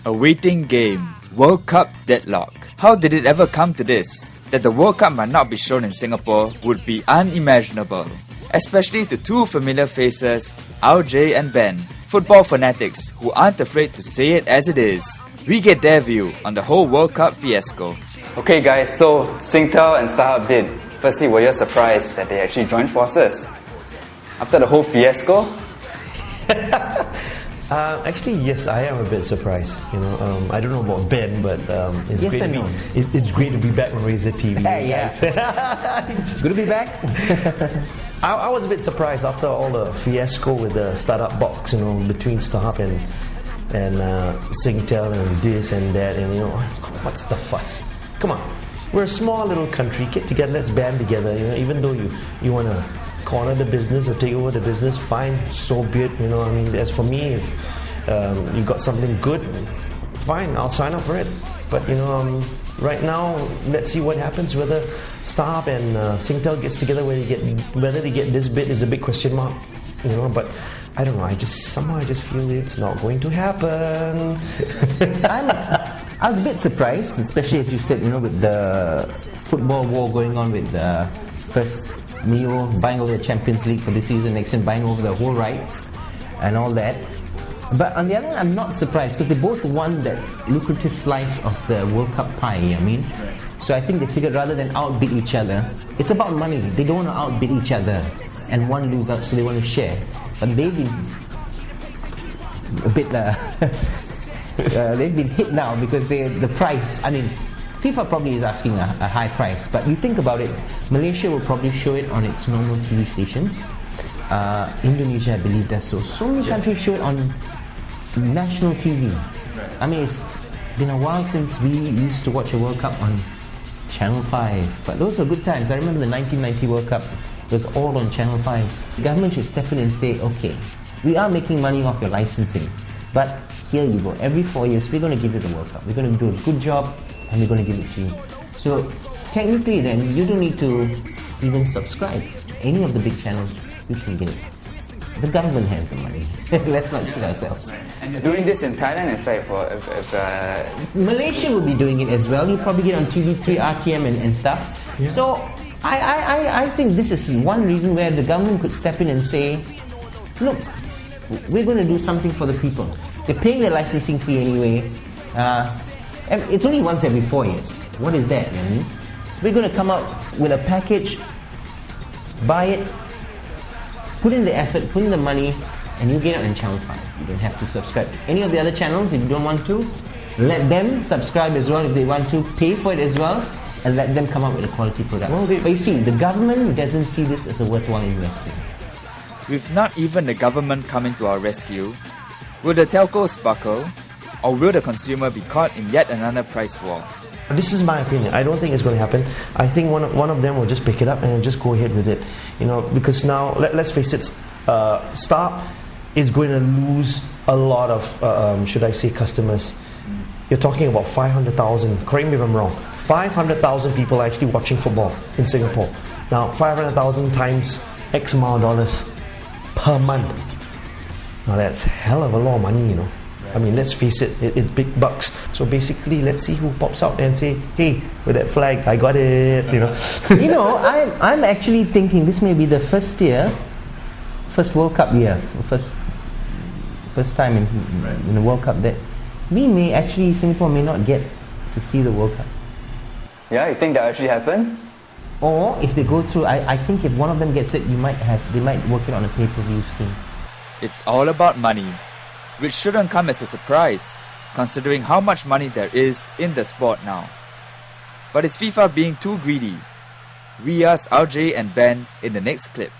A waiting game, World Cup deadlock. How did it ever come to this? That the World Cup might not be shown in Singapore would be unimaginable. Especially to two familiar faces, RJ and Ben, football fanatics who aren't afraid to say it as it is. We get their view on the whole World Cup fiasco. Okay guys, so SingTel and Starhub did. Firstly, were you surprised that they actually joined forces? After the whole fiasco? Actually, yes, I am a bit surprised. I don't know about Ben, but it's yes great. And no. It's great to be back on Razor TV. Hey, yeah. It's good to be back. I was a bit surprised after all the fiasco with the startup box, between Starhub and SingTel and this and that, and what's the fuss? Come on, we're a small little country. Get together, let's band together. Even though you want to corner the business or take over the business, fine, so be it. As for me, if you got something good, fine, I'll sign up for it. But right now, let's see what happens. Whether Starhub and SingTel gets together, whether they get this bit is a big question mark. But I don't know. I just feel it's not going to happen. I was a bit surprised, especially as you said, with the football war going on with first Mio buying over the Champions League for this season, next year buying over the whole rights and all that. But on the other hand, I'm not surprised because they both won that lucrative slice of the World Cup pie, So I think they figured rather than outbid each other, it's about money. They don't want to outbid each other and one lose out, so they want to share. But they've been a bit they've been hit now because the price, FIFA probably is asking a high price, but you think about it, Malaysia will probably show it on its normal TV stations. Indonesia, I believe, does so. So many countries show it on national TV. It's been a while since we used to watch a World Cup on Channel 5, but those were good times. I remember the 1990 World Cup was all on Channel 5. The government should step in and say, okay, we are making money off your licensing, but here you go. Every 4 years, we're going to give you the World Cup. We're going to do a good job, and we're going to give it to you. So technically then, you don't need to even subscribe to any of the big channels. You can get it. The government has the money. Let's not kid ourselves. And doing this in Thailand, in fact, if Malaysia will be doing it as well. You probably get on TV3, RTM and stuff. Yeah. So I think this is one reason where the government could step in and say, look, we're going to do something for the people. They're paying their licensing fee anyway. It's only once every 4 years. What is that? We're going to come out with a package, buy it, put in the effort, put in the money, and you get it on Channel 5. You don't have to subscribe to any of the other channels if you don't want to. Let them subscribe as well if they want to, pay for it as well, and let them come up with a quality product. But you see, the government doesn't see this as a worthwhile investment. With not even the government coming to our rescue, will the telcos buckle, or will the consumer be caught in yet another price war? This is my opinion. I don't think it's going to happen. I think one of them will just pick it up and just go ahead with it. Because now, let's face it, Star is going to lose a lot of, should I say, customers. You're talking about 500,000, correct me if I'm wrong, 500,000 people are actually watching football in Singapore. Now, 500,000 times X amount of dollars per month. Now that's hell of a lot of money, let's face it, it's big bucks. So basically, let's see who pops out and say, hey, with that flag, I got it, I'm actually thinking this may be the first World Cup year, first time in the World Cup that Singapore may not get to see the World Cup. Yeah, you think that actually happen? Or if they go through, I think if one of them gets it, they might work it on a pay-per-view scheme. It's all about money, which shouldn't come as a surprise, considering how much money there is in the sport now. But is FIFA being too greedy? We ask RJ and Ben in the next clip.